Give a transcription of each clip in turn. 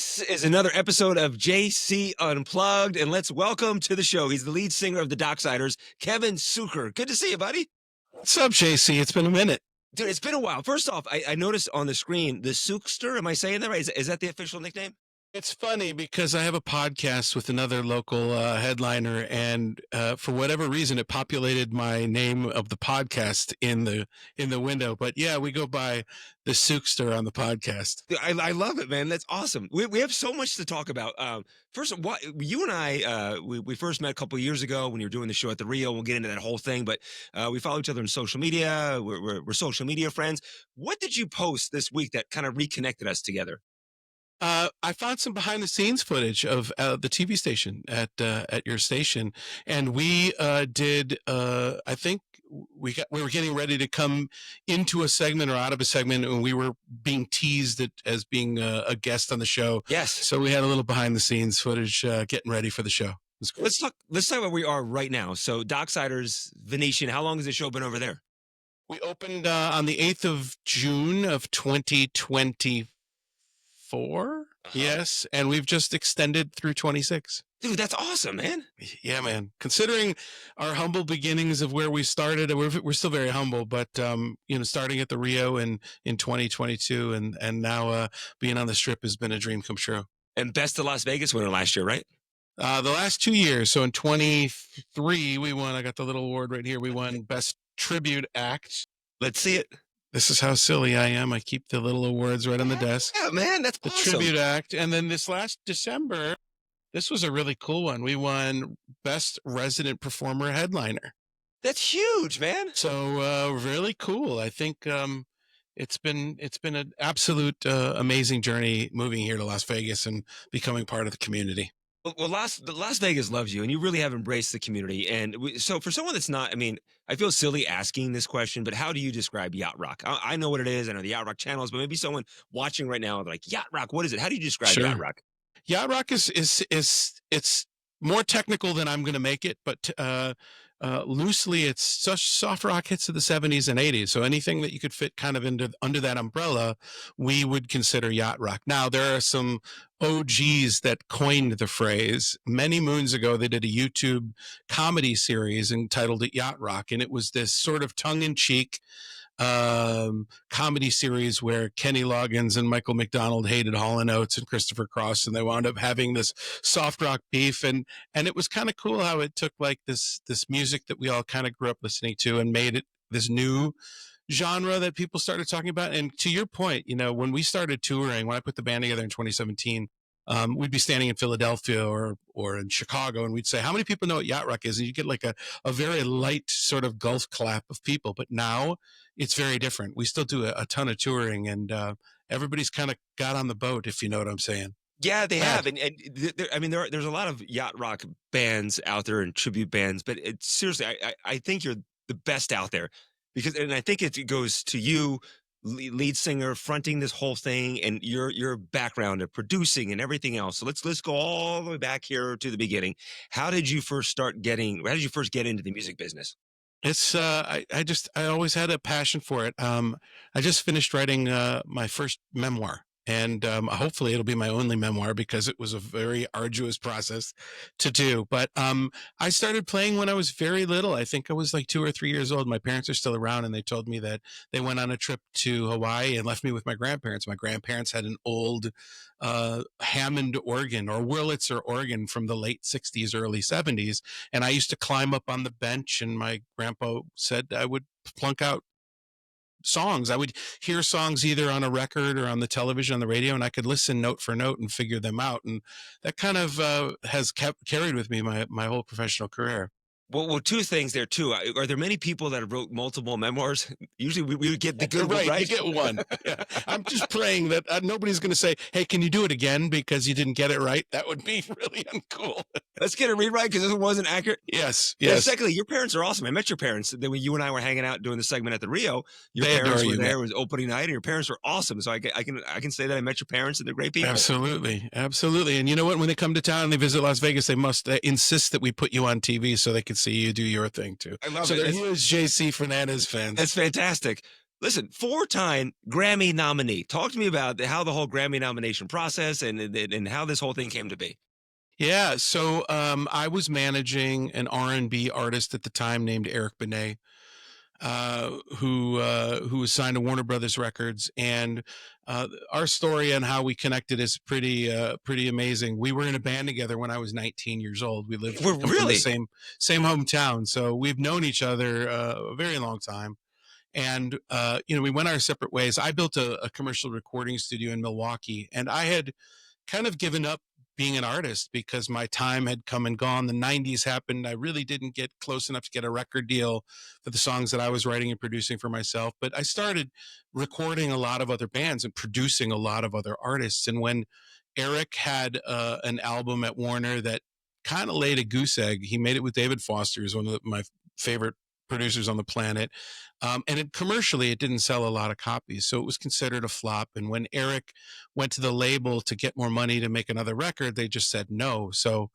This is another episode of JC Unplugged, and let's welcome to the show. He's the lead singer of the Docksiders, Kevin Suker. Good to see you, buddy. What's up, JC? It's been a minute. Dude, it's been a while. First off, I noticed on the screen, the Sukster, am I saying that right? Is that the official nickname? It's funny because I have a podcast with another local headliner, and for whatever reason, it populated my name of the podcast in the window. But yeah, we go by the Sookster on the podcast. Dude, I love it, man. That's awesome. We have so much to talk about. First, what you and I, we first met a couple of years ago when you were doing the show at the Rio. We'll get into that whole thing, but we follow each other on social media. We're social media friends. What did you post this week that kind of reconnected us together? I found some behind the scenes footage of the TV station at your station, and we did. I think we were getting ready to come into a segment or out of a segment, and we were being teased as being a guest on the show. Yes. So we had a little behind the scenes footage getting ready for the show. Let's talk where we are right now. So Docksiders, Venetian. How long has the show been over there? We opened on the 8th of June of 2024. Yes, and we've just extended through 26. Dude, that's awesome, man. Yeah, man. Considering our humble beginnings of where we started, we're still very humble, but starting at the Rio in 2022 and now being on the Strip has been a dream come true. And best of Las Vegas winner last year, right? The last 2 years. So in 23, we won. I got the little award right here. We won Best Tribute Act. Let's see it. This is how silly I am. I keep the little awards right on the desk. Yeah, man, that's the awesome. Tribute Act. And then this last December, this was a really cool one. We won Best Resident Performer Headliner. That's huge, man. So really cool. I think it's been an absolute amazing journey moving here to Las Vegas and becoming part of the community. Well, Las Vegas loves you, and you really have embraced the community. And so for someone that's not, I mean, I feel silly asking this question, but how do you describe yacht rock? I know what it is. I know the yacht rock channels, but maybe someone watching right now, they're like, yacht rock, what is it? How do you describe yacht rock? Yacht rock is it's more technical than I'm going to make it, but loosely, it's such soft rock hits of the 70s and 80s. So anything that you could fit kind of under that umbrella, we would consider yacht rock. Now, there are some OGs that coined the phrase. Many moons ago, they did a YouTube comedy series entitled it Yacht Rock, and it was this sort of tongue-in-cheek comedy series where Kenny Loggins and Michael McDonald hated Hall & Oates and Christopher Cross, and they wound up having this soft rock beef, and it was kind of cool how it took like this music that we all kind of grew up listening to and made it this new genre that people started talking about. And to your point, when we started touring, when I put the band together in 2017, we'd be standing in Philadelphia or in Chicago, and we'd say, how many people know what yacht rock is? And you get like a very light sort of golf clap of people. But now it's very different. We still do a ton of touring, and everybody's kind of got on the boat, if you know what I'm saying. Yeah, they have. And there's a lot of yacht rock bands out there and tribute bands, but seriously, I think you're the best out there and I think it goes to you, lead singer, fronting this whole thing, and your background of producing and everything else. So let's go all the way back here to the beginning. How did you first get into the music business? It's I always had a passion for it. I just finished writing my first memoir. And hopefully it'll be my only memoir because it was a very arduous process to do. But I started playing when I was very little. I think I was like 2 or 3 years old. My parents are still around, and they told me that they went on a trip to Hawaii and left me with my grandparents. My grandparents had an old Hammond organ or Wurlitzer organ from the late 60s, early 70s. And I used to climb up on the bench, and my grandpa said I would plunk out songs. I would hear songs either on a record or on the television, on the radio, and I could listen note for note and figure them out. And that kind of has carried with me my whole professional career. Well, two things there too. Are there many people that wrote multiple memoirs? Usually we would get the good one, right? You get one. Yeah. I'm just praying that nobody's going to say, hey, can you do it again because you didn't get it right? That would be really uncool. Let's get a rewrite because this one wasn't accurate. Yes. And secondly, your parents are awesome. I met your parents. When you and I were hanging out doing the segment at the Rio, your parents were there. It was opening night, and your parents were awesome. So I can say that I met your parents, and they're great people. Absolutely. And you know what? When they come to town and they visit Las Vegas, they must insist that we put you on TV so they can see you do your thing too. I love so it. So they're huge JC Fernandez fans. That's fantastic. Listen, four-time Grammy nominee. Talk to me about how the whole Grammy nomination process and how this whole thing came to be. Yeah, so I was managing an R&B artist at the time named Eric Benet, who was signed to Warner Brothers Records, and our story and how we connected is pretty amazing. We were in a band together when I was 19 years old. We're We come from the really same hometown, so we've known each other a very long time. And we went our separate ways. I built a commercial recording studio in Milwaukee, and I had kind of given up being an artist because my time had come and gone. The 90s happened. I really didn't get close enough to get a record deal for the songs that I was writing and producing for myself. But I started recording a lot of other bands and producing a lot of other artists. And when Eric had an album at Warner that kind of laid a goose egg, he made it with David Foster, who's one of my favorite producers on the planet. Commercially, it didn't sell a lot of copies, so it was considered a flop. And when Eric went to the label to get more money to make another record, they just said no. So,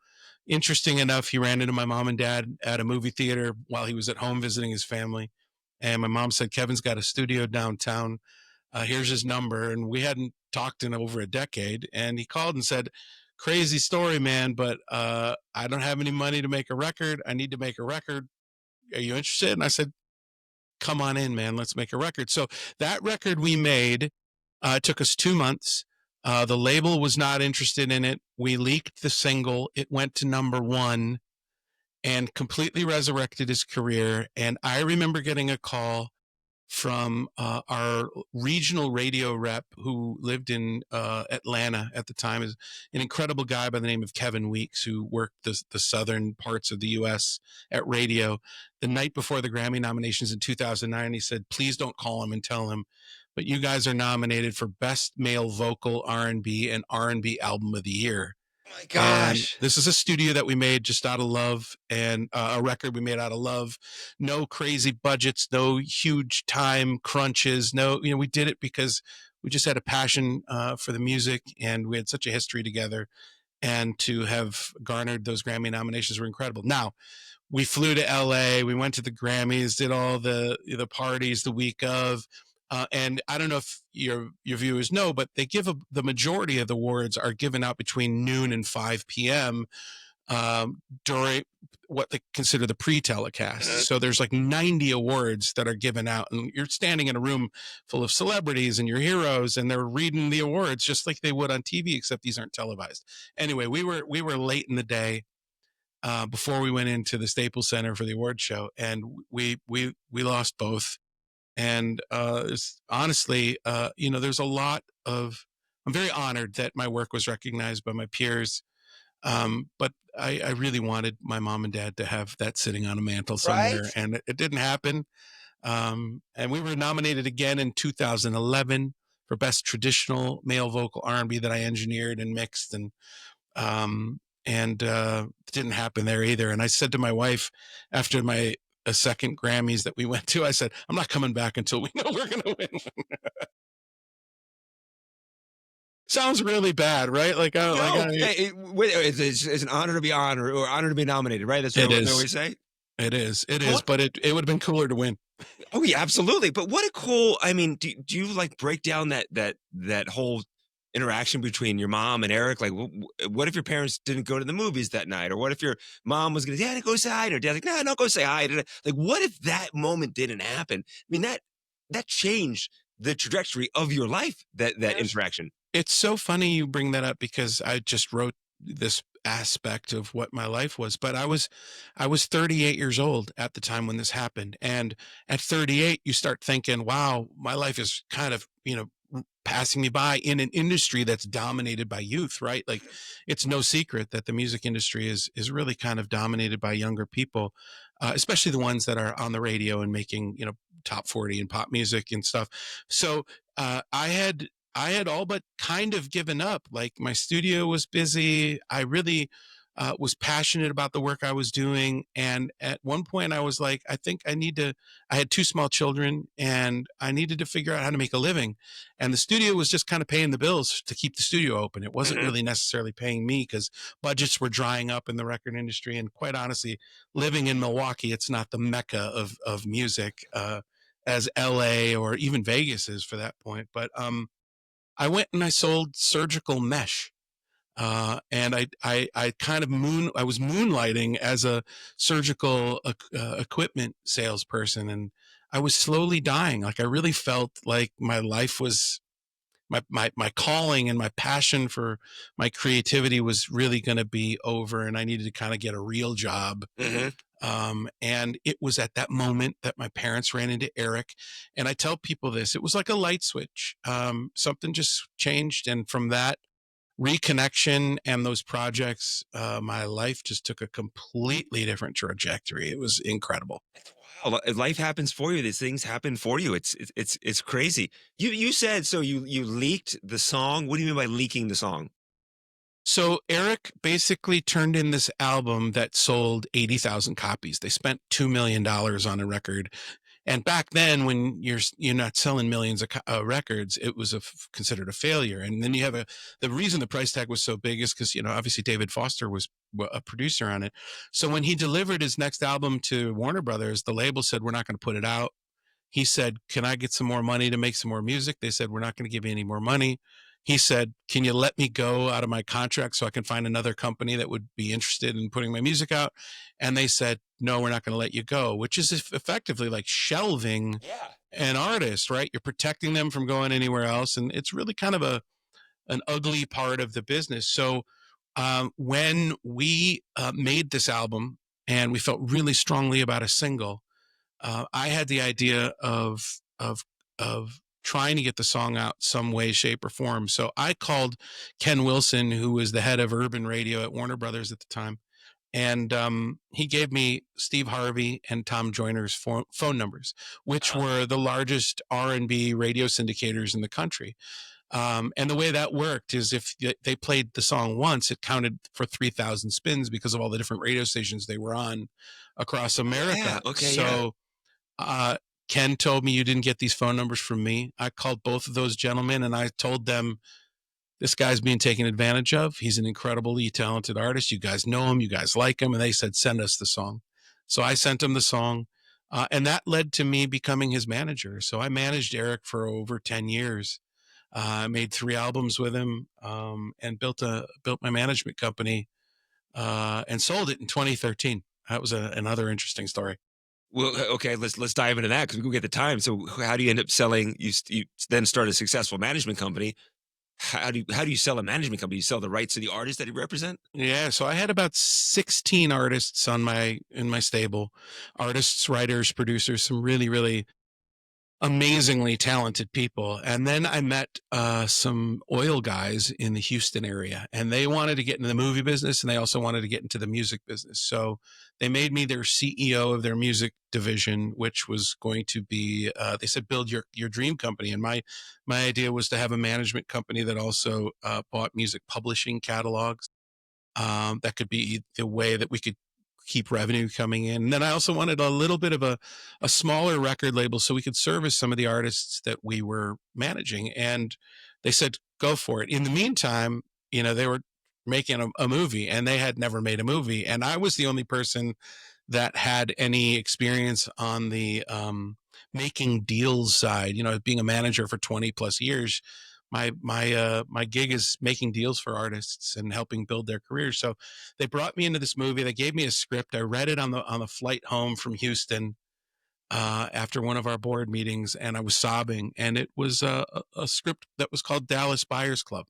interesting enough, he ran into my mom and dad at a movie theater while he was at home visiting his family. And my mom said, Kevin's got a studio downtown. Here's his number. And we hadn't talked in over a decade. And he called and said, crazy story, man, but I don't have any money to make a record. I need to make a record. Are you interested? And I said, come on in, man. Let's make a record. So that record we made took us 2 months. The label was not interested in it. We leaked the single. It went to number 1 and completely resurrected his career. And I remember getting a call from our regional radio rep who lived in Atlanta at the time, is an incredible guy by the name of Kevin Weeks, who worked the southern parts of the U.S. at radio. The night before the Grammy nominations in 2009, he said, please don't call him and tell him, but you guys are nominated for Best Male Vocal R&B and R&B Album of the Year. Oh my And gosh. this is a studio that we made just out of love, and a record we made out of love. No crazy budgets, no huge time crunches. No, we did it because we just had a passion for the music, and we had such a history together. And to have garnered those Grammy nominations were incredible. Now, we flew to LA, we went to the Grammys, did all the parties the week of. And I don't know if your viewers know, but they give the majority of the awards are given out between noon and 5 p.m. During what they consider the pre-telecast. So there's like 90 awards that are given out, and you're standing in a room full of celebrities and your heroes, and they're reading the awards just like they would on TV, except these aren't televised. Anyway, we were late in the day before we went into the Staples Center for the award show, and we lost both. And honestly, there's a lot of. I'm very honored that my work was recognized by my peers, but I really wanted my mom and dad to have that sitting on a mantle Right? somewhere, and it didn't happen. And we were nominated again in 2011 for Best Traditional Male Vocal R&B that I engineered and mixed, and it didn't happen there either. And I said to my wife after my a second Grammys that we went to, I said, I'm not coming back until we know we're going to win. Sounds really bad, right? No, hey, it's an honor to be honored or honor to be nominated, right? That's It what they is. always say. It is, What? but it would have been cooler to win. Oh yeah, absolutely. But what a cool. I mean, do you like break down that whole interaction between your mom and Eric? Like, what if your parents didn't go to the movies that night, or what if your mom was going to, Dad, go say hi, or Dad's like, no, don't go say hi. Like, what if that moment didn't happen? I mean, that changed the trajectory of your life. That Yes. interaction. It's so funny you bring that up because I just wrote this aspect of what my life was, but I was 38 years old at the time when this happened. And at 38 you start thinking, wow, my life is kind of, passing me by in an industry that's dominated by youth, right? Like, it's no secret that the music industry is really kind of dominated by younger people, especially the ones that are on the radio and making, top 40 and pop music and stuff. So I had all but kind of given up. Like, my studio was busy. I really was passionate about the work I was doing. And at one point, I was like, I think I had two small children and I needed to figure out how to make a living. And the studio was just kind of paying the bills to keep the studio open. It wasn't Mhm. really necessarily paying me because budgets were drying up in the record industry. And quite honestly, living in Milwaukee, it's not the mecca of music. as LA or even Vegas is for that point. But I went and I sold surgical mesh. And I kind of I was moonlighting as a surgical equipment salesperson, and I was slowly dying. Like I really felt like my life was my calling and my passion for my creativity was really going to be over, and I needed to kind of get a real job. Hmm. And it was at that moment that my parents ran into Eric. And I tell people this, it was like a light switch. Something just changed. And from that reconnection and those projects, my life just took a completely different trajectory. It was incredible. Wow, life happens for you. These things happen for you. It's crazy. You said so. You leaked the song. What do you mean by leaking the song? So Eric basically turned in this album that sold 80,000 copies. They spent $2 million dollars on a record. And back then, when you're not selling millions of records, it was considered a failure. And then you have the reason the price tag was so big is because obviously David Foster was a producer on it. So when he delivered his next album to Warner Brothers, the label said, "We're not going to put it out." He said, "Can I get some more money to make some more music?" They said, "We're not going to give you any more money." He said, "Can you let me go out of my contract so I can find another company that would be interested in putting my music out?" And they said, "No, we're not going to let you go," which is effectively like shelving Yeah. an artist, right? You're protecting them from going anywhere else. And it's really kind of an ugly part of the business. So when we made this album and we felt really strongly about a single, I had the idea of trying to get the song out some way, shape, or form. So I called Ken Wilson, who was the head of urban radio at Warner Brothers at the time, and he gave me Steve Harvey and Tom Joyner's phone numbers, which Uh-huh. were the largest R&B radio syndicators in the country. And the way that worked is if they played the song once, it counted for 3,000 spins because of all the different radio stations they were on across Yeah. America. Okay. Yeah. So uh, Ken told me, "You didn't get these phone numbers from me." I called both of those gentlemen and I told them, "This guy's being taken advantage of. He's an incredibly talented artist. You guys know him. You guys like him." And they said, "Send us the song." So I sent him the song. And that led to me becoming his manager. So I managed Eric for over 10 years. I made 3 albums with him, and built my management company, and sold it in 2013. That was another interesting story. Well, okay. Let's dive into that because we go get the time. So, how do you end up selling? You then start a successful management company. How do you sell a management company? You sell the rights to the artists that you represent. Yeah, so I had about 16 artists in my stable. Artists, writers, producers, some really, really amazingly talented people. And then I met some oil guys in the Houston area, and they wanted to get into the movie business and they also wanted to get into the music business. So they made me their CEO of their music division, which was going to be, they said, "Build your dream company." And my idea was to have a management company that also bought music publishing catalogs. That could be the way that we could keep revenue coming in. And then I also wanted a little bit of a smaller record label so we could service some of the artists that we were managing. And they said, "Go for it." In the meantime, they were making a movie and they had never made a movie. And I was the only person that had any experience on the making deals side. Being a manager for 20 plus years, my gig is making deals for artists and helping build their careers. So they brought me into this movie. They gave me a script. I read it on the flight home from Houston after one of our board meetings, and I was sobbing. And it was a script that was called Dallas Buyers Club.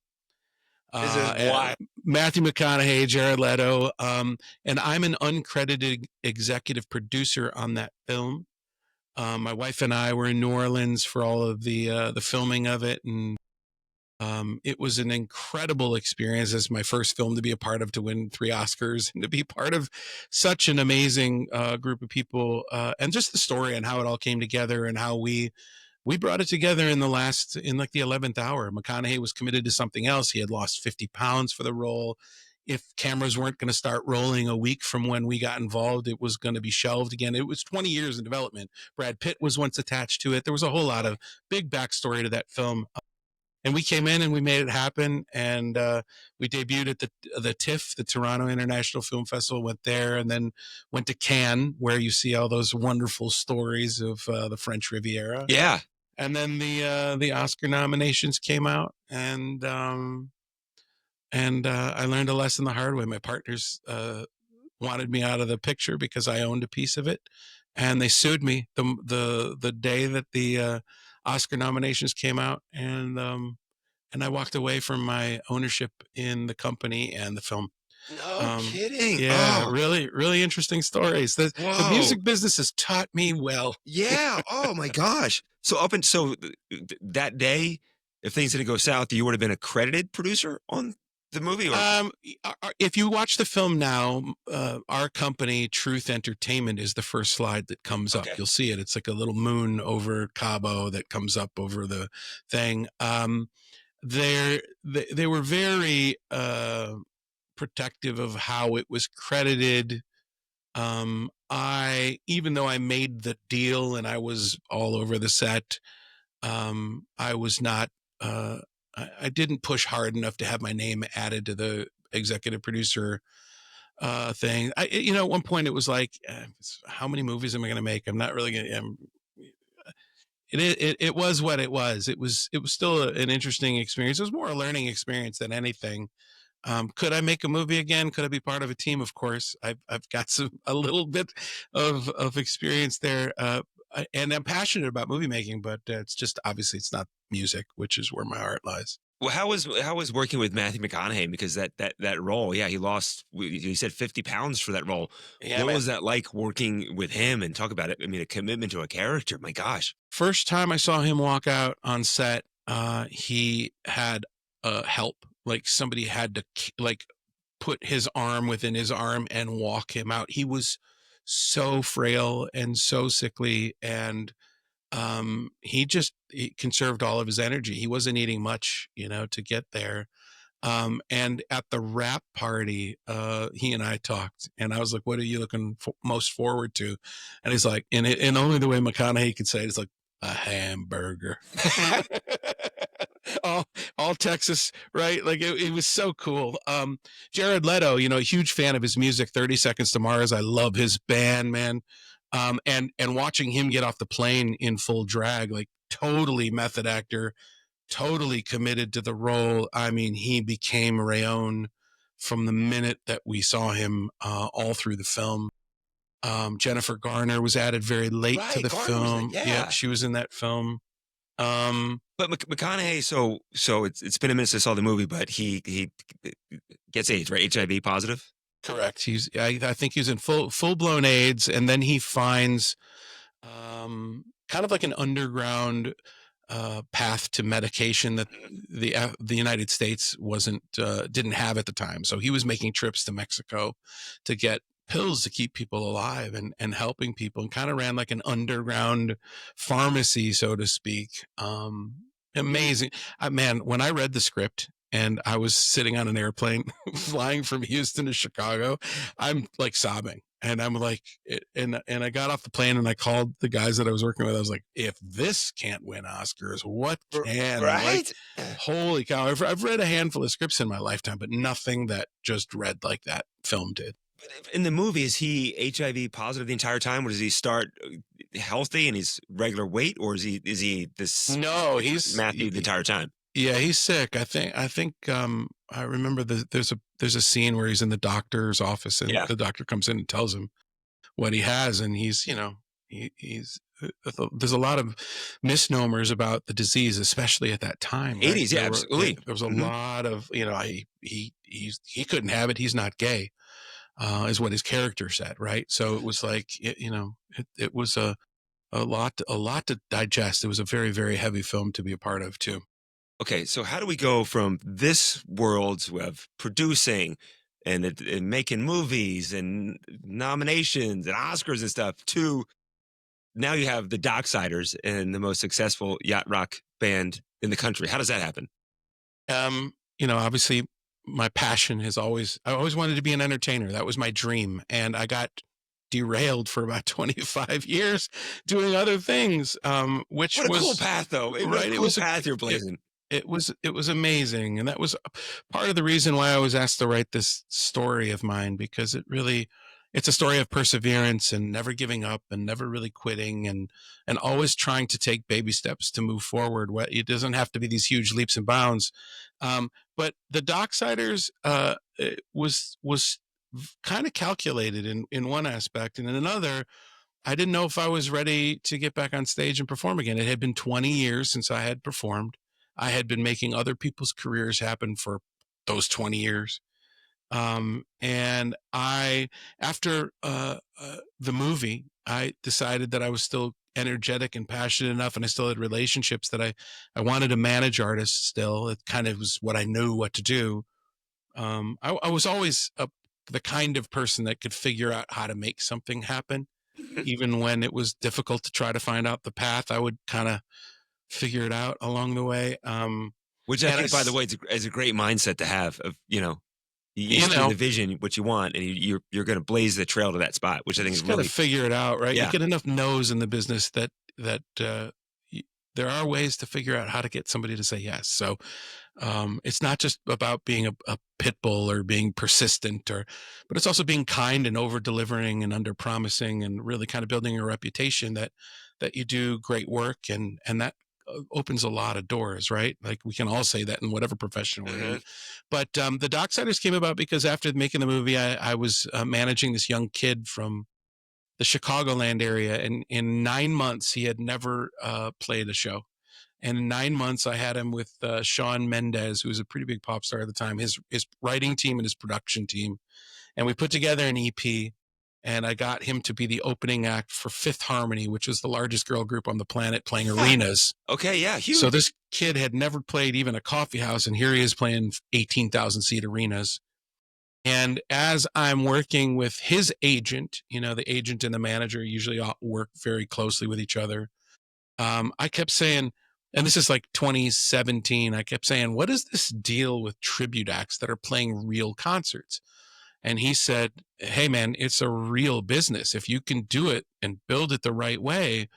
This is Uh, why. Matthew McConaughey, Jared Leto, and I'm an uncredited executive producer on that film. My wife and I were in New Orleans for all of the filming of it, and it was an incredible experience as my first film to be a part of, to win 3 Oscars, and to be part of such an amazing group of people, and just the story and how it all came together and how we brought it together in like the 11th hour. McConaughey was committed to something else. He had lost 50 pounds for the role. If cameras weren't going to start rolling a week from when we got involved, it was going to be shelved again. It was 20 years in development. Brad Pitt was once attached to it. There was a whole lot of big backstory to that film. and we came in and we made it happen. And we debuted at the TIFF, the Toronto International Film Festival. Went there, and then went to Cannes, where you see all those wonderful stories of the French Riviera. Yeah. And then the Oscar nominations came out, and I learned a lesson the hard way. My partners wanted me out of the picture because I owned a piece of it, and they sued me the day that the Oscar nominations came out, and I walked away from my ownership in the company and the film. No kidding. Yeah, Oh, really, really interesting stories. The whoa. music business has taught me well. Yeah. Oh my gosh. So that day, if things didn't go south, you would have been a credited producer on the movie, or If you watch the film now, our company, Truth Entertainment, is the first slide that comes up. okay. You'll see it. It's like a little moon over Cabo that comes up over the thing. They were very protective of how it was credited. Even though I made the deal and I was all over the set, I was not. I didn't push hard enough to have my name added to the executive producer thing. At one point it was like, how many movies am I going to make? I'm not really going to. It was what it was. It was still an interesting experience. It was more a learning experience than anything. Could I make a movie again? Could I be part of a team? Of course, I've got a little bit of experience there, and I'm passionate about movie making. But it's just obviously it's not music, which is where my heart lies. Well, how was working with Matthew McConaughey? Because that role, yeah, he lost. He said 50 pounds for that role. Yeah, What man. was that like working with him? And talk about it. I mean, a commitment to a character. My gosh. First time I saw him walk out on set, he had help. Like somebody had to like put his arm within his arm and walk him out. He was so frail and so sickly, and he conserved all of his energy. He wasn't eating much, to get there. And at the wrap party, he and I talked, and I was like, "What are you looking most forward to?" And he's like, and only the way McConaughey could say it is like a hamburger. all Texas, right? Like it was so cool. Jared Leto, a huge fan of his music. 30 Seconds to Mars. I love his band, man. And watching him get off the plane in full drag, like totally method actor, totally committed to the role. I mean, he became Rayon from the minute that we saw him all through the film. Jennifer Garner was added very late to Right, the Garner was film. like, Yeah, yeah. she was in that film. Um, But McConaughey, so it's been a minute since I saw the movie, but he gets AIDS, right? HIV positive. Correct. I think he's in full blown AIDS, and then he finds kind of like an underground path to medication that the United States didn't have at the time. So he was making trips to Mexico to get pills to keep people alive and helping people, and kind of ran like an underground pharmacy, so to speak. Amazing. Man, when I read the script and I was sitting on an airplane flying from Houston to Chicago, I'm like sobbing. And I'm like, and I got off the plane and I called the guys that I was working with. I was like, if this can't win Oscars, what can? Like, Right? holy cow. I've read a handful of scripts in my lifetime, but nothing that just read like that film did. But in the movie, is he HIV positive the entire time, or does he start healthy and he's regular weight, or is he this No, Matthew the entire time? yeah, he's sick. I remember there's a scene where he's in the doctor's office and Yeah. the doctor comes in and tells him what he has, and he's there's a lot of misnomers about the disease, especially at that time, right? 80s, yeah, absolutely. There was a Mhm. lot of he couldn't have it. He's not gay, is what his character said, right? So it was like it was a lot to digest. It was a very, very heavy film to be a part of too. Okay, so how do we go from this world of producing and making movies and nominations and Oscars and stuff to now you have the Docksiders and the most successful yacht rock band in the country? How does that happen? Obviously my passion I always wanted to be an entertainer. That was my dream. And I got derailed for about 25 years doing other things, which What a was cool path, though. What right. a It cool was path you're blazing. it was amazing, and that was part of the reason why I was asked to write this story of mine, because it's a story of perseverance and never giving up and never really quitting, and always trying to take baby steps to move forward. What it doesn't have to be these huge leaps and bounds. But the Docksiders was kind of calculated in one aspect, and in another, I didn't know if I was ready to get back on stage and perform again. It had been 20 years since I had performed. I had been making other people's careers happen for those 20 years. And after the movie, I decided that I was still energetic and passionate enough, and I still had relationships that I wanted to manage artists still. It kind of was what I knew what to do. I was always the kind of person that could figure out how to make something happen even when it was difficult to try to find out the path. I would kind of figure it out along the way. Which I And think, by the way, is a great mindset to have. Of you you see know, the vision, what you want, and you're going to blaze the trail to that spot, which I you think is just got to really figure it out, right? You yeah. get enough no's in the business that there are ways to figure out how to get somebody to say yes. So it's not just about being a pit bull or being persistent, but it's also being kind and over delivering and under promising, and really kind of building a reputation that you do great work, and that opens a lot of doors, right? Like we can all say that in whatever profession we're in. Mhm. But the Docksiders came about because after making the movie, I was managing this young kid from the Chicagoland area, and in 9 months he had never played a show. And in 9 months, I had him with Shawn Mendes, who was a pretty big pop star at the time, his writing team and his production team, and we put together an EP. And I got him to be the opening act for Fifth Harmony, which was the largest girl group on the planet, playing arenas. Okay, yeah, So huge. this kid had never played even a coffee house, and here he is playing 18,000 seat arenas. And as I'm working with his agent, the agent and the manager usually work very closely with each other. I kept saying, and this is like 2017, I kept saying, what is this deal with tribute acts that are playing real concerts? And he said, hey, man, it's a real business. If you can do it and build it the right way,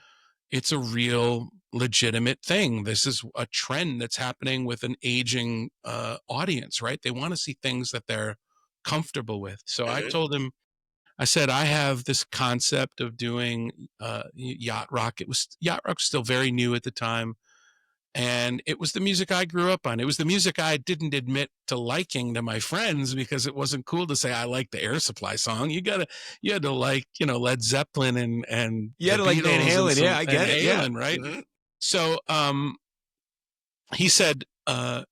it's a real legitimate thing. This is a trend that's happening with an aging audience, right? They want to see things that they're comfortable with. So I Mhm. told him, I said, I have this concept of doing yacht rock. Yacht rock was still very new at the time. And it was the music I grew up on. It was the music I didn't admit to liking to my friends, because it wasn't cool to say I like the Air Supply song. You had to like, Led Zeppelin and You had the to like Van Beatles and Halen, yeah, some I Van get it, yeah. Halen, right? Mhm. So he said, I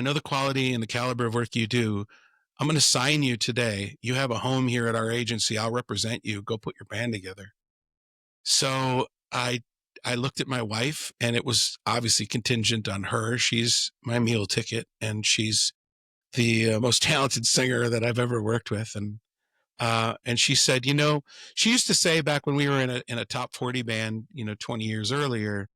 know the quality and the caliber of work you do. I'm going to sign you today. You have a home here at our agency. I'll represent you. Go put your band together. So I looked at my wife, and it was obviously contingent on her. She's my meal ticket, and she's the most talented singer that I've ever worked with. And she said, she used to say back when we were in a top 40 band, 20 years earlier,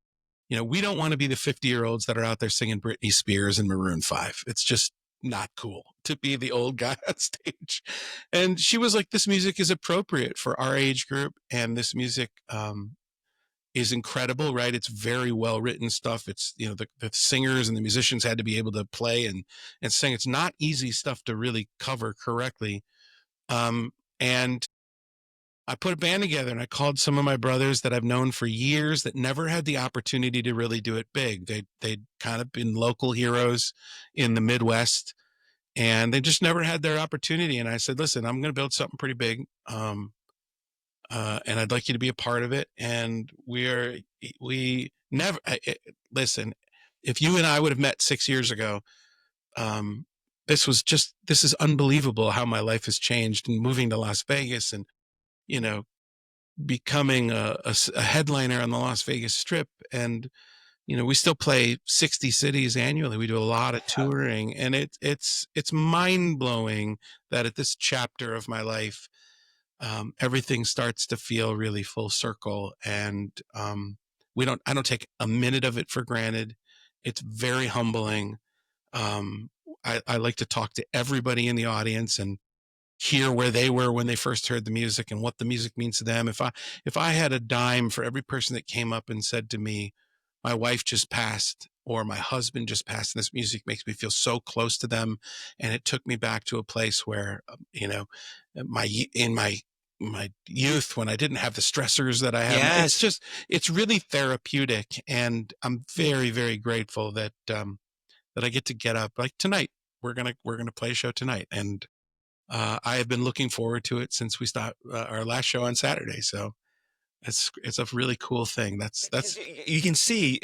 we don't want to be the 50-year-olds that are out there singing Britney Spears and Maroon 5. It's just not cool to be the old guy on stage. And she was like, this music is appropriate for our age group. And this music is incredible, right? It's very well written stuff. It's, the singers and the musicians had to be able to play and sing. It's not easy stuff to really cover correctly. And I put a band together, and I called some of my brothers that I've known for years that never had the opportunity to really do it big. They'd kind of been local heroes in the Midwest, and they just never had their opportunity. And I said, listen, I'm going to build something pretty big. And I'd like you to be a part of it. And we never, listen, if you and I would have met 6 years ago, um, this is unbelievable how my life has changed, and moving to Las Vegas, and, you know, becoming a headliner on the Las Vegas Strip. And, we still play 60 cities annually. We do a lot of Yeah. touring, and it's mind blowing that at this chapter of my life, everything starts to feel really full circle. And I don't take a minute of it for granted. It's very humbling. I like to talk to everybody in the audience and hear where they were when they first heard the music and what the music means to them. If I had a dime for every person that came up and said to me, my wife just passed, or my husband just passed, and this music makes me feel so close to them, and it took me back to a place where, in my youth when I didn't have the stressors that I have now. It's Yes. just it's really therapeutic, and I'm very, very grateful that that I get up like tonight. We're gonna play a show tonight, and I have been looking forward to it since we stopped our last show on Saturday. So it's a really cool thing. Because That's you can see,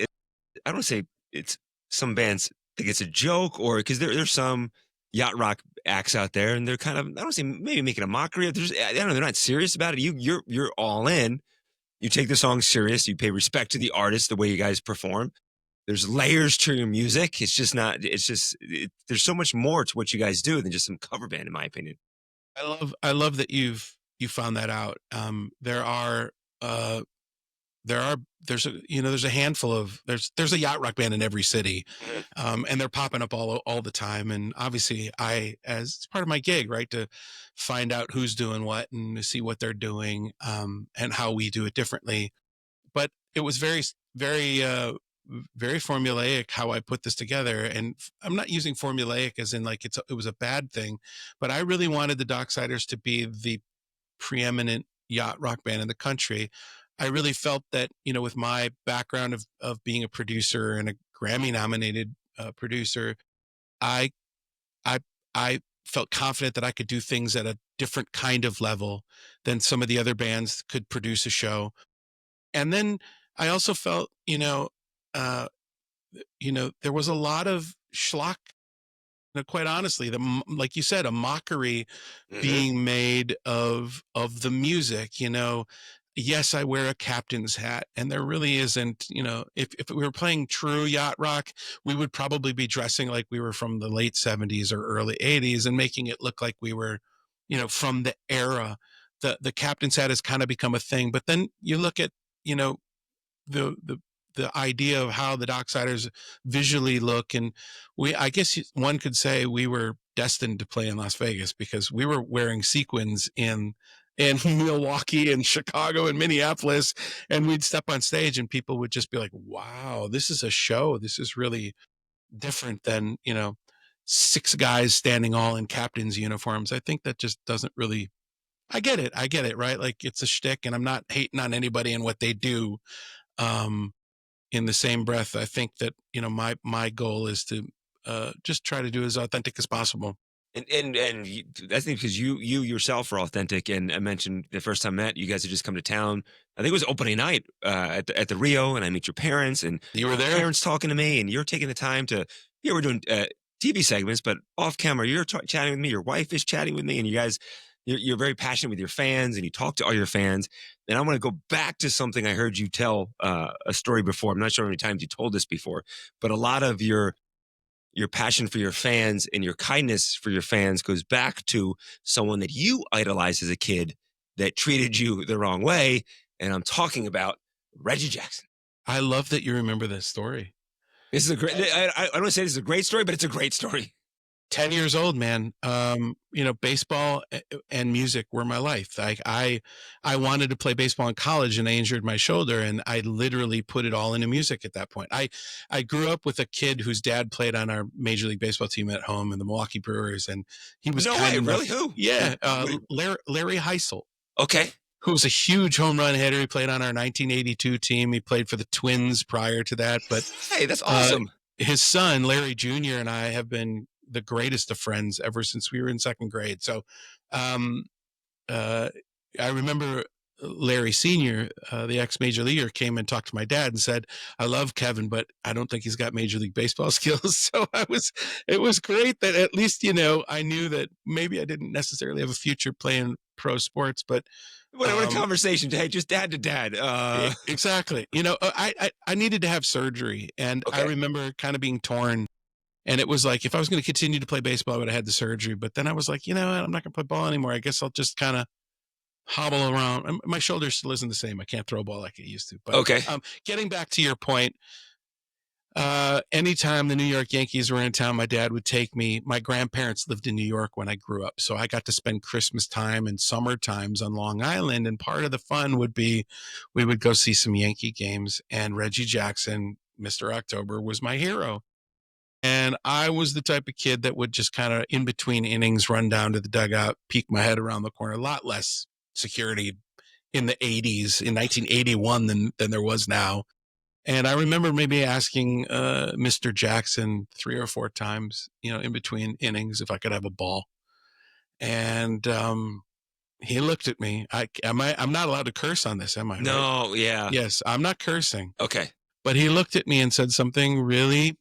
I don't say it's some bands think it's a joke, or because there's some yacht rock acts out there, and they're kind of, I don't say maybe making a mockery. I don't know, they're not serious about it. You're all in. You take the song serious. You pay respect to the artist, the way you guys perform. There's layers to your music. It's just not. It's just there's so much more to what you guys do than just some cover band, in my opinion. I love that you found that out. Uh, there are there's a handful of there's a yacht rock band in every city, Mhm. and they're popping up all the time. And obviously, as it's part of my gig, right, to find out who's doing what and to see what they're doing, and how we do it differently. But it was very formulaic how I put this together. And I'm not using formulaic as in like it was a bad thing, but I really wanted the Docksiders to be the preeminent yacht rock band in the country. I really felt that, with my background of being a producer and a Grammy nominated producer, I, I, I felt confident that I could do things at a different kind of level than some of the other bands could produce a show. And then I also felt, uh, there was a lot of schlock. Quite honestly, like you said, a mockery Mhm. being made of the music. Yes, I wear a captain's hat, and there really isn't. If we were playing true yacht rock, we would probably be dressing like we were from the late '70s or early '80s, and making it look like we were, from the era. The captain's hat has kind of become a thing, but then you look at, you know, the the the idea of how the Docksiders visually look, and I guess one could say we were destined to play in Las Vegas because we were wearing sequins in Milwaukee and Chicago and Minneapolis, and we'd step on stage and people would just be like, "Wow, this is a show. This is really different than, six guys standing all in captain's uniforms." I think that just doesn't really. I get it, right? Like it's a shtick, and I'm not hating on anybody and what they do. Um, in the same breath, I think that, my goal is to just try to do as authentic as possible. And I think because you yourself are authentic, and I mentioned the first time I met you guys had just come to town. I think it was opening night at the Rio, and I meet your parents, and You were there. parents talking to me, and you're taking the time to. Yeah, we're doing TV segments, but off camera, you're chatting with me. Your wife is chatting with me, and you guys, you're very passionate with your fans, and you talk to all your fans. And I want to go back to something I heard you tell a story before. I'm not sure how many times you told this before, but a lot of your passion for your fans and your kindness for your fans goes back to someone that you idolized as a kid that treated you the wrong way. And I'm talking about Reggie Jackson. I love that you remember this story. This is a great, I don't want to say this is a great story, but it's a great story. 10 years old, man. Baseball and music were my life. Like I wanted to play baseball in college, and I injured my shoulder, and I literally put it all into music at that point. I grew up with a kid whose dad played on our Major League Baseball team at home in the Milwaukee Brewers, and he was No kind way. enough. Really? Who? Yeah, What- Larry Heisel, Okay. who was a huge home run hitter. He played on our 1982 team. He played for the Twins prior to that, but Hey, that's uh, awesome. his son, Larry Jr., and I have been the greatest of friends ever since we were in second grade. So um, uh, I remember Larry Sr., the ex major leaguer, came and talked to my dad and said, "I love Kevin, but I don't think he's got Major League Baseball skills." So it was great that at least, I knew that maybe I didn't necessarily have a future playing pro sports, but What a um, conversation. Hey, just dad to dad. exactly. I needed to have surgery, and I Okay. remember kind of being torn. And it was like, if I was going to continue to play baseball, I would have had the surgery. But then I was like, I'm not going to play ball anymore. I guess I'll just kind of hobble around. My shoulder still isn't the same. I can't throw a ball like I used to. But Okay. getting back to your point, anytime the New York Yankees were in town, my dad would take me. My grandparents lived in New York when I grew up, so I got to spend Christmas time and summer times on Long Island. And part of the fun would be we would go see some Yankee games, and Reggie Jackson Mr. October was my hero. And I was the type of kid that would just kind of in between innings run down to the dugout, peek my head around the corner. A lot less security in the 80s, in 1981 than there was now. And I remember maybe asking Mr. Jackson 3 or 4 times, in between innings, if I could have a ball. And he looked at me. I'm not allowed to curse on this, am I? Right? No, yeah. Yes, I'm not cursing. Okay. But he looked at me and said something really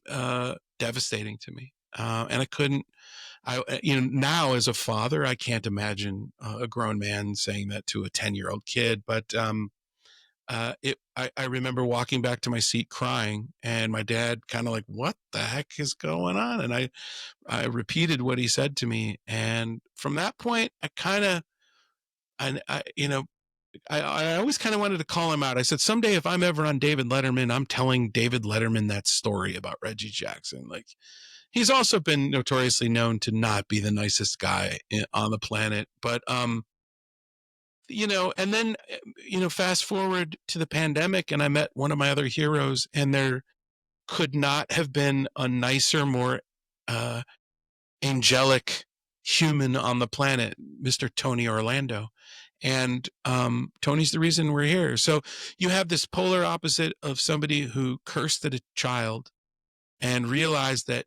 devastating to me, and I couldn't. Now as a father, I can't imagine a grown man saying that to a 10-year-old kid. But I remember walking back to my seat crying, and my dad kind of like, "What the heck is going on?" And I repeated what he said to me, and from that point, I kind of, I I always kind of wanted to call him out. I said, someday if I'm ever on David Letterman, I'm telling David Letterman that story about Reggie Jackson. Like, he's also been notoriously known to not be the nicest guy on the planet. But, and then, fast forward to the pandemic, and I met one of my other heroes, and there could not have been a nicer, more uh, angelic human on the planet, Mr. Tony Orlando. And Tony's the reason we're here. So you have this polar opposite of somebody who cursed at a child and realized that,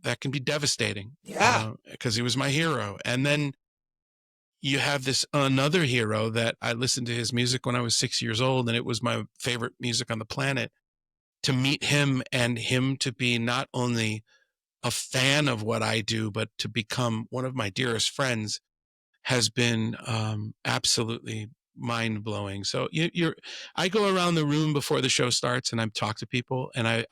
that can be devastating. Yeah. Because he was my hero. And then you have this another hero that I listened to his music when I was 6 years old, and it was my favorite music on the planet. To meet him and him to be not only a fan of what I do, but to become one of my dearest friends has been absolutely mind blowing. So I go around the room before the show starts and I talk to people, and I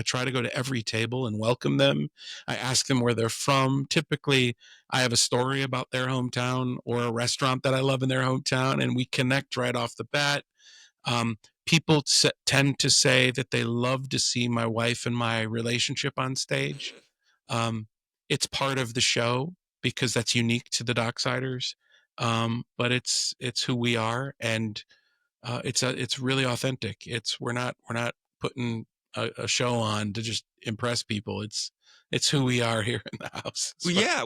try to go to every table and welcome them. I ask them where they're from. Typically, I have a story about their hometown or a restaurant that I love in their hometown, and we connect right off the bat. People tend to say that they love to see my wife and my relationship on stage. Um, it's part of the show because that's unique to the Docksiders. But it's who we are, and it's really authentic. We're not putting a show on to just impress people. It's who we are here in the house. Well, So, yeah,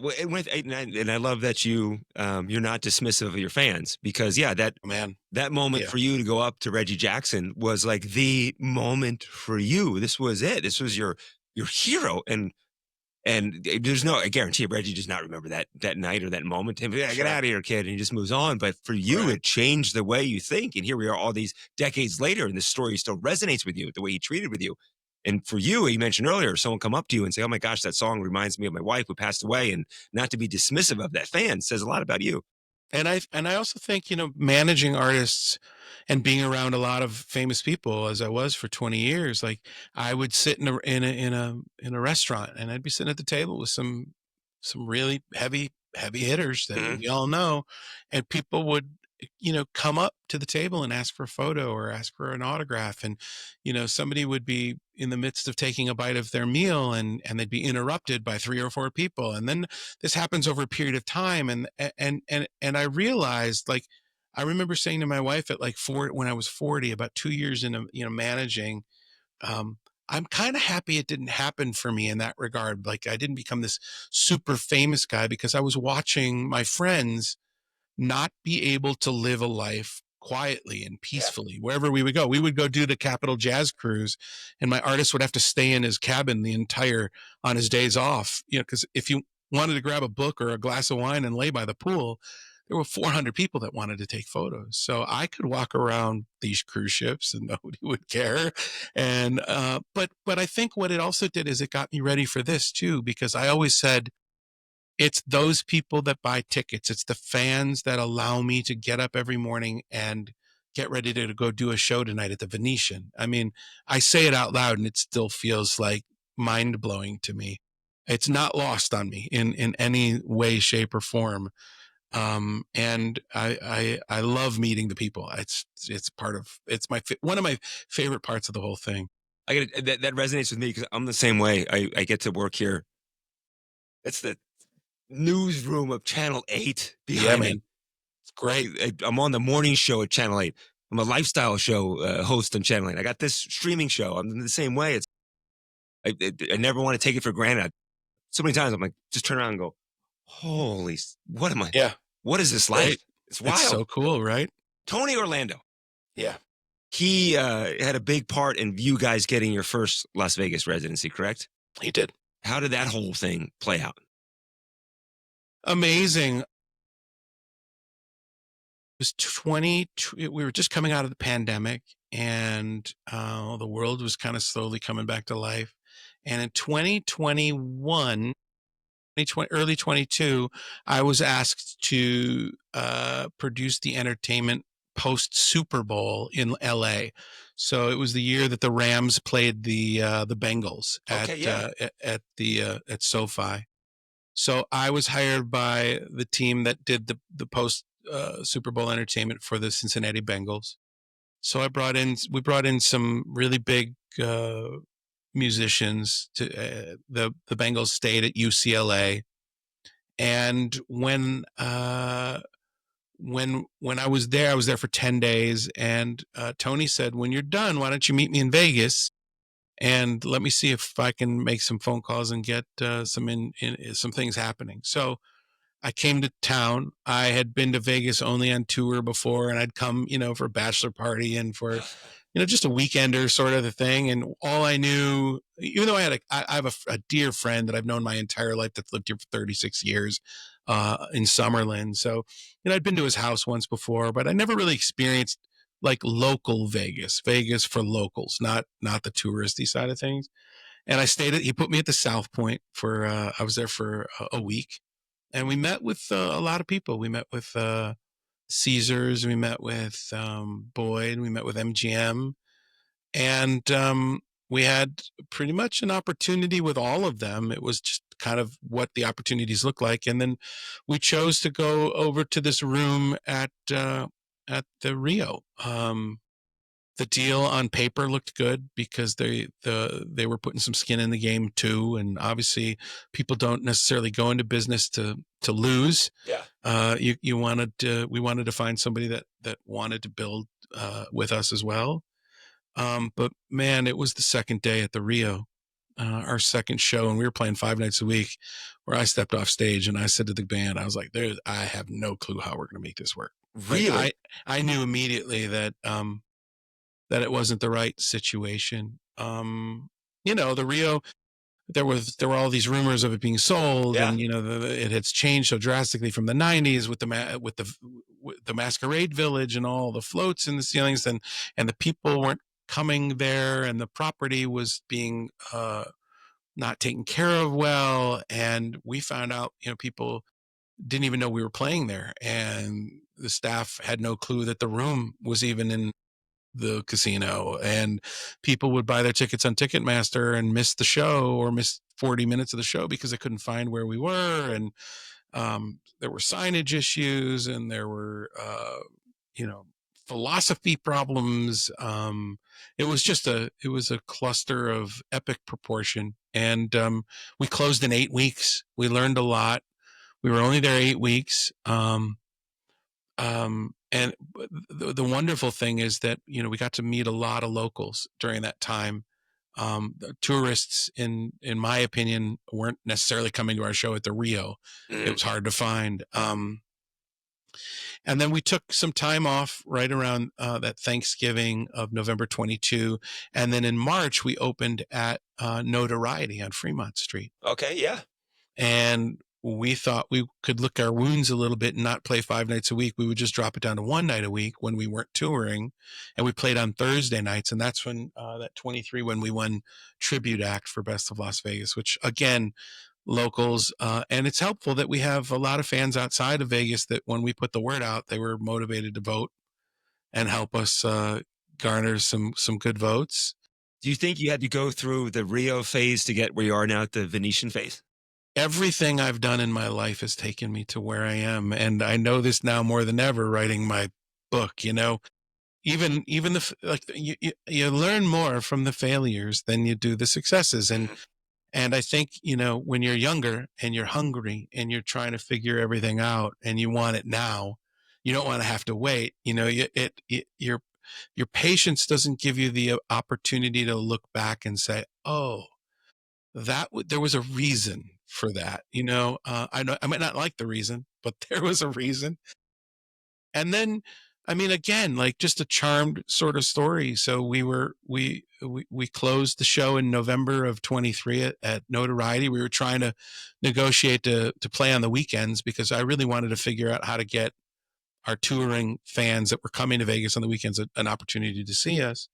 and I love that you're not dismissive of your fans, because yeah, man, that moment yeah, for you to go up to Reggie Jackson was like the moment for you. This was it. This was your hero, and there's no, I guarantee you, Reggie does not remember that night or that moment. Him, yeah, get sure, out of here, kid, and he just moves on. But for you, right. it changed the way you think, and here we are, all these decades later, and this story still resonates with you, the way he treated with you. And for you, you mentioned earlier, someone come up to you and say, "Oh my gosh, that song reminds me of my wife who passed away," and not to be dismissive of that fan says a lot about you. And I also think, managing artists and being around a lot of famous people as I was for 20 years, like I would sit in a restaurant, and I'd be sitting at the table with some really heavy hitters that Mhm. we all know, and people would, come up to the table and ask for a photo or ask for an autograph. And somebody would be in the midst of taking a bite of their meal, and they'd be interrupted by 3 or 4 people, and then this happens over a period of time. And I realized, like, I remember saying to my wife at like when I was 40, about 2 years into, managing, um, I'm kind of happy it didn't happen for me in that regard. Like, I didn't become this super famous guy because I was watching my friends not be able to live a life quietly and Yeah. peacefully wherever we would go. We would go do the Capitol Jazz Cruise, and my artist would have to stay in his cabin the entire on his days off. Because if you wanted to grab a book or a glass of wine and lay by the pool, there were 400 people that wanted to take photos. So I could walk around these cruise ships and nobody would care. And but I think what it also did is it got me ready for this too, because I always said it's those people that buy tickets. It's the fans that allow me to get up every morning and get ready to go do a show tonight at the Venetian. I mean, I say it out loud and it still feels like mind blowing to me. It's not lost on me in any way, shape, or form. And I love meeting the people. It's part of it's one of my favorite parts of the whole thing. That resonates with me because I'm the same way. I get to work here. It's the newsroom of Channel 8 Yeah, behind me. man, it's great. I'm on the morning show at Channel 8. I'm a lifestyle show host on Channel 8. I got this streaming show. I'm the same way. I never want to take it for granted. So many times I'm like, just turn around and go, holy, what am I? Yeah. What is this life? Right. It's It's wild. so cool, right? Tony Orlando. Yeah. He had a big part in you guys getting your first Las Vegas residency, correct? He did. How did that whole thing play out? Amazing. It was we were just coming out of the pandemic, and the world was kind of slowly coming back to life. And in 2021, early 22, I was asked to produce the entertainment post Super Bowl in LA. So it was the year that the Rams played the Bengals Okay, yeah. at SoFi. So I was hired by the team that did the post Super Bowl entertainment for the Cincinnati Bengals. So we brought in some really big musicians to the Bengals stayed at UCLA. And when I was there for 10 days. And Tony said, when you're done, why don't you meet me in Vegas and let me see if I can make some phone calls and get some things happening. So I came to town. I had been to Vegas only on tour before, and I'd come, for a bachelor party and for, just a weekender sort of the thing. And all I knew, even though I have a dear friend that I've known my entire life that's lived here for 36 years in Summerlin. So, I'd been to his house once before, but I never really experienced like local Vegas for locals, not the touristy side of things. And he put me at the South Point I was there for a week. And we met with a lot of people. We met with Caesars. We met with Boyd. We met with MGM. And we had pretty much an opportunity with all of them. It was just kind of what the opportunities look like. And then we chose to go over to this room at the Rio. The deal on paper looked good because they were putting some skin in the game too, and obviously people don't necessarily go into business to lose. Yeah. We wanted to find somebody that wanted to build with us as well. But man, it was the second day at the Rio, our second show, and we were playing 5 nights a week, where I stepped off stage and I said to the band, I was like, I have no clue how we're going to make this work. Really? Like, I knew immediately that it wasn't the right situation. The Rio, there were all these rumors of it being sold, Yeah. and it had changed so drastically from the 90s with the Masquerade Village and all the floats in the ceilings, and the people weren't coming there, and the property was being not taken care of well. And we found out, people didn't even know we were playing there, and the staff had no clue that the room was even in the casino, and people would buy their tickets on Ticketmaster and miss the show or miss 40 minutes of the show because they couldn't find where we were. And there were signage issues, and there were philosophy problems. It was a cluster of epic proportion. And we closed in 8 weeks. We learned a lot. We were only there 8 weeks. And the wonderful thing is that, we got to meet a lot of locals during that time. The tourists, in my opinion, weren't necessarily coming to our show at the Rio. It was hard to find. And then we took some time off right around that Thanksgiving of November 22. And then in March, we opened at Notoriety on Fremont Street. Okay, yeah. And we thought we could lick our wounds a little bit and not play 5 nights a week. We would just drop it down to 1 night a week when we weren't touring. And we played on Thursday nights. And that's when that 23, when we won Tribute Act for Best of Las Vegas, which again, locals. And it's helpful that we have a lot of fans outside of Vegas that when we put the word out, they were motivated to vote and help us garner some good votes. Do you think you had to go through the Rio phase to get where you are now at the Venetian phase? Everything I've done in my life has taken me to where I am. And I know this now more than ever writing my book, even you learn more from the failures than you do the successes. And I think, when you're younger and you're hungry and you're trying to figure everything out and you want it now, you don't want to have to wait. your patience doesn't give you the opportunity to look back and say, oh, there was a reason for that. I know I might not like the reason, but there was a reason. And then, I mean, again, like just a charmed sort of story. So we closed the show in November of 23 at Notoriety. We were trying to negotiate to play on the weekends because I really wanted to figure out how to get our touring fans that were coming to Vegas on the weekends an opportunity to see us.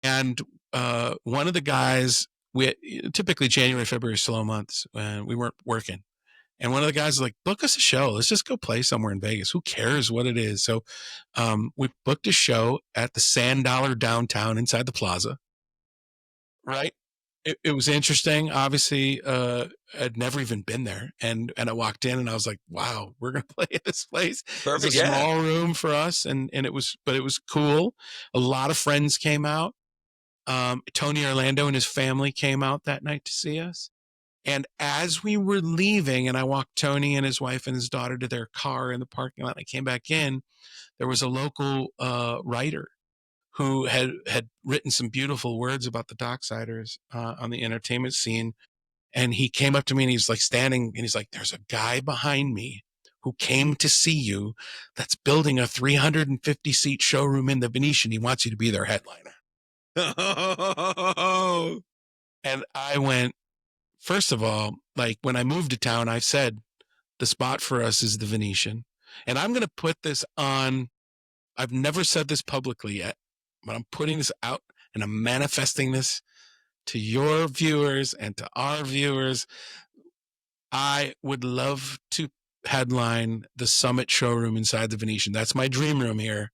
And one of the guys, we typically January, February, slow months, and we weren't working. And one of the guys was like, book us a show. Let's just go play somewhere in Vegas. Who cares what it is? So we booked a show at the Sand Dollar downtown inside the plaza. Right. It was interesting. Obviously, I'd never even been there. And I walked in and I was like, wow, we're going to play at this place. Perfect. It's a small room for us. And it was cool. A lot of friends came out. Tony Orlando and his family came out that night to see us. And as we were leaving, and I walked Tony and his wife and his daughter to their car in the parking lot, and I came back in, there was a local writer who had written some beautiful words about the Docksiders on the entertainment scene. And he came up to me and he's like standing and he's like, there's a guy behind me who came to see you that's building a 350 seat showroom in the Venetian. He wants you to be their headliner. Oh. And I went, first of all, like when I moved to town, I said the spot for us is the Venetian. And I'm going to put this on. I've never said this publicly yet, but I'm putting this out and I'm manifesting this to your viewers and to our viewers. I would love to headline the Summit showroom inside the Venetian. That's my dream room here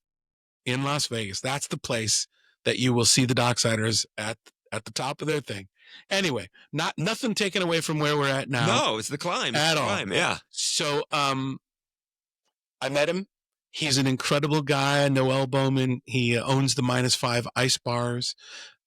in Las Vegas. That's the place that you will see the Docksiders at the top of their thing. Anyway, nothing taken away from where we're at now. No, it's the climb. At all. Climb, yeah. So I met him. He's an incredible guy, Noel Bowman. He owns the -5 ice bars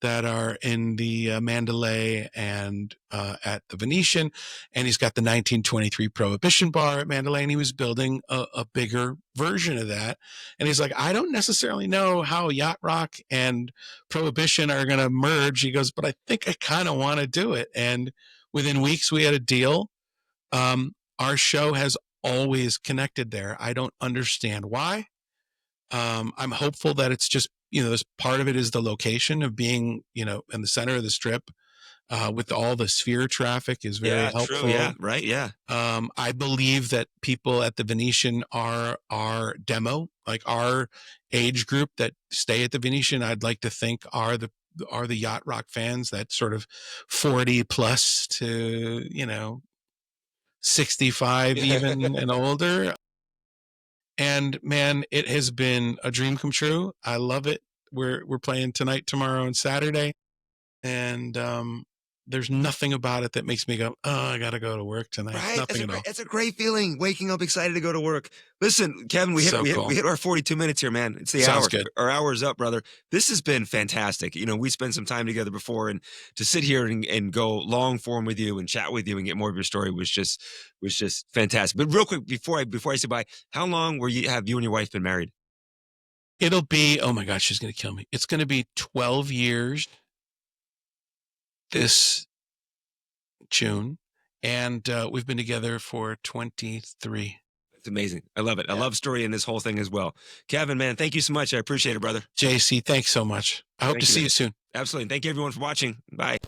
that are in the Mandalay and at the Venetian. And he's got the 1923 Prohibition bar at Mandalay. And he was building a bigger version of that. And he's like, I don't necessarily know how Yacht Rock and Prohibition are going to merge. He goes, but I think I kind of want to do it. And within weeks, we had a deal. Our show has always connected there. I don't understand why. I'm hopeful that it's just, this part of it is the location of being, in the center of the Strip, with all the sphere traffic is very helpful. True, yeah, right, yeah. I believe that people at the Venetian are our demo, like our age group that stay at the Venetian. I'd like to think are the Yacht Rock fans, that sort of 40 plus to 65 even and older. And man, it has been a dream come true. I love it. We're playing tonight, tomorrow, and Saturday, and there's nothing about it that makes me go, oh, I got to go to work tonight. Right? Nothing at all. It's a great feeling, waking up excited to go to work. Listen, Kevin, we hit our 42 minutes here, man. It's the Sounds hour. Good. Our hour's up, brother. This has been fantastic. We spent some time together before, and to sit here and go long form with you and chat with you and get more of your story was just fantastic. But real quick, before I say bye, how long have you and your wife been married? It'll be, oh my gosh, she's going to kill me. It's going to be 12 years this June, and we've been together for 23. It's amazing. I love it. Yeah. I love story in this whole thing as well. Kevin, man, thank you so much. I appreciate it, brother. JC, thanks so much. I hope to see you soon. Absolutely. Thank you, everyone, for watching. Bye.